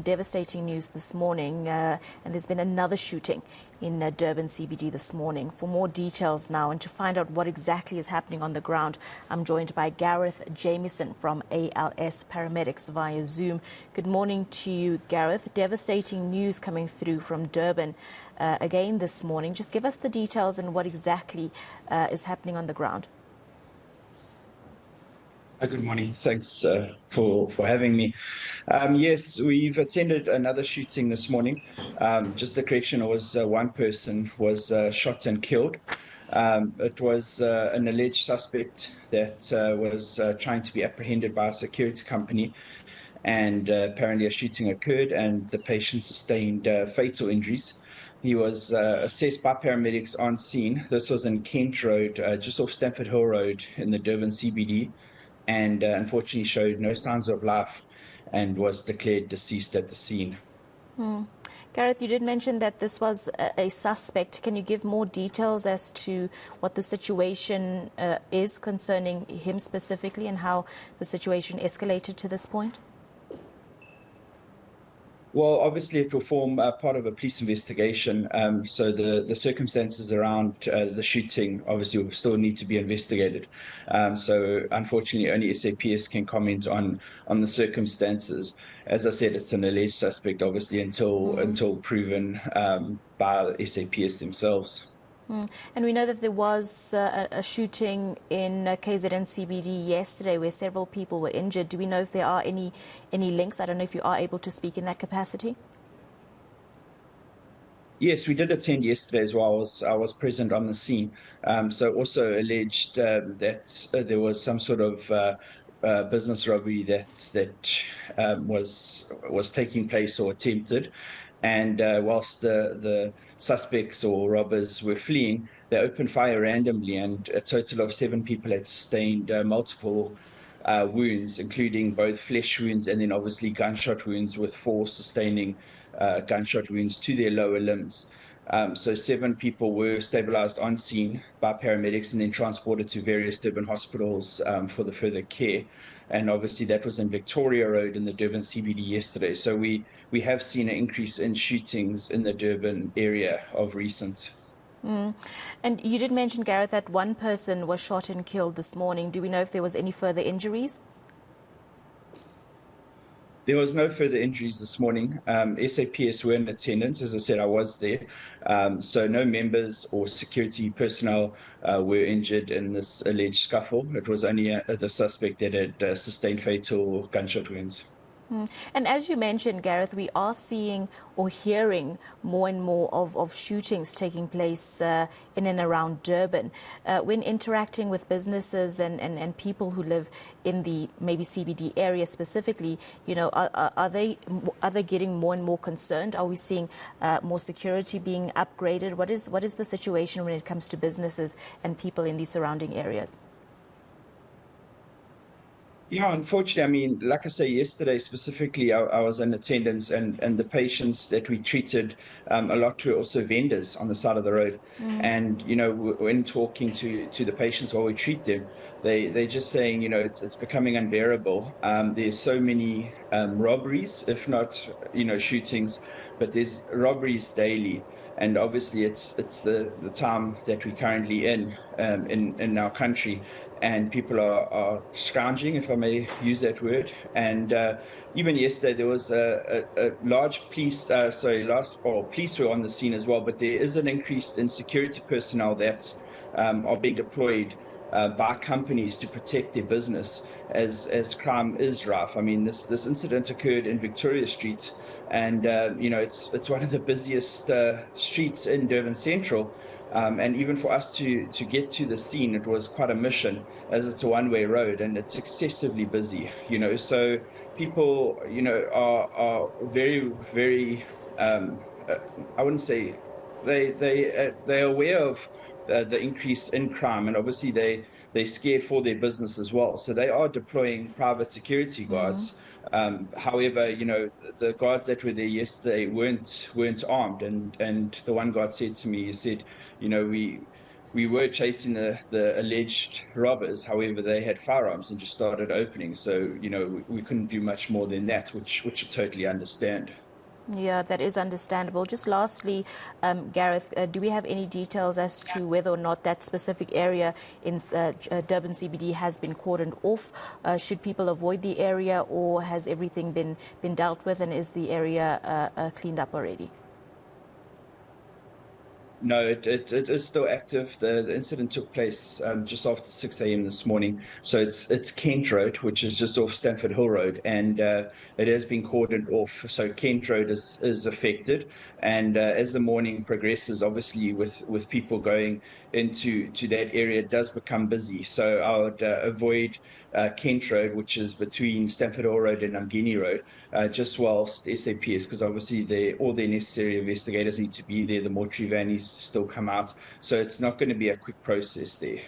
Devastating news this morning, and there's been another shooting in Durban CBD this morning. For more details now and to find out what exactly is happening on the ground, I'm joined by Garrith Jamieson from ALS Paramedics via Zoom. Good morning to you, Garrith. Devastating news coming through from Durban again this morning. Just give us the details and what exactly is happening on the ground. Good morning. Thanks for having me. Yes, we've attended another shooting this morning. Just a correction, it was one person was shot and killed. It was an alleged suspect that was trying to be apprehended by a security company, and apparently a shooting occurred and the patient sustained fatal injuries. He was assessed by paramedics on scene. This was in Kent Road, just off Stamford Hill Road in the Durban CBD. And unfortunately showed no signs of life and was declared deceased at the scene. Garrith, you did mention that this was a suspect. Can you give more details as to what the situation is concerning him specifically and how the situation escalated to this point? Well, obviously it will form part of a police investigation. So the circumstances around the shooting obviously will still need to be investigated. So unfortunately, only SAPS can comment on the circumstances. As I said, it's an alleged suspect, obviously, until proven by SAPS themselves. And we know that there was a shooting in KZN CBD yesterday where several people were injured. Do we know if there are any links? I don't know if you are able to speak in that capacity. Yes, we did attend yesterday as well. I was present on the scene. So also alleged that there was some sort of business robbery that was taking place or attempted. And whilst the suspects or robbers were fleeing, they opened fire randomly, and a total of 7 people had sustained multiple wounds, including both flesh wounds and then obviously gunshot wounds, with 4 sustaining gunshot wounds to their lower limbs. So 7 people were stabilized on scene by paramedics and then transported to various Durban hospitals for the further care. And obviously that was in Victoria Road in the Durban CBD yesterday. So we have seen an increase in shootings in the Durban area of recent. And you did mention, Garrith, that one person was shot and killed this morning. Do we know if there was any further injuries? There was no further injuries this morning. SAPS were in attendance. As I said, I was there. So no members or security personnel were injured in this alleged scuffle. It was only the suspect that had sustained fatal gunshot wounds. And as you mentioned, Garrith, we are seeing or hearing more and more of shootings taking place in and around Durban. When interacting with businesses and people who live in the maybe CBD area specifically, you know, are they getting more and more concerned? Are we seeing more security being upgraded? What is the situation when it comes to businesses and people in these surrounding areas? Yeah, unfortunately, I mean, like I say, yesterday specifically, I was in attendance, and the patients that we treated, a lot were also vendors on the side of the road. And, you know, when talking to the patients while we treat them, they're just saying, you know, it's becoming unbearable. There's so many robberies, if not, you know, shootings, but there's robberies daily. And obviously, it's the time that we're currently in our country, and people are scrounging, if I may use that word. And even yesterday, there was a large police. Police were on the scene as well. But there is an increase in security personnel that are being deployed by companies to protect their business as crime is rife. I mean, this incident occurred in Victoria Street, and you know, it's one of the busiest streets in Durban Central. And even for us to get to the scene, it was quite a mission, as it's a one-way road and it's excessively busy, you know. So people, you know, are very, very, I wouldn't say they're aware of the increase in crime, and obviously they're scared for their business as well. So they are deploying private security guards. However, you know, the guards that were there yesterday weren't armed, and the one guard said to me, he said, you know, we were chasing the alleged robbers. However, they had firearms and just started opening. So, we couldn't do much more than that, which I totally understand. Yeah, that is understandable. Just lastly, Garrith, do we have any details as to whether or not that specific area in Durban CBD has been cordoned off? Should people avoid the area, or has everything been dealt with, and is the area cleaned up already? No, it is still active. The incident took place just after 6 a.m. this morning. So it's Kent Road, which is just off Stamford Hill Road, and it has been cordoned off. So Kent Road is affected, and as the morning progresses, obviously with people going into that area, it does become busy. So I would avoid Kent Road, which is between Stamford Hill Road and Umgeni Road, just whilst SAPS, because obviously all the necessary investigators need to be there. The mortuary van needs to still come out. So it's not going to be a quick process there.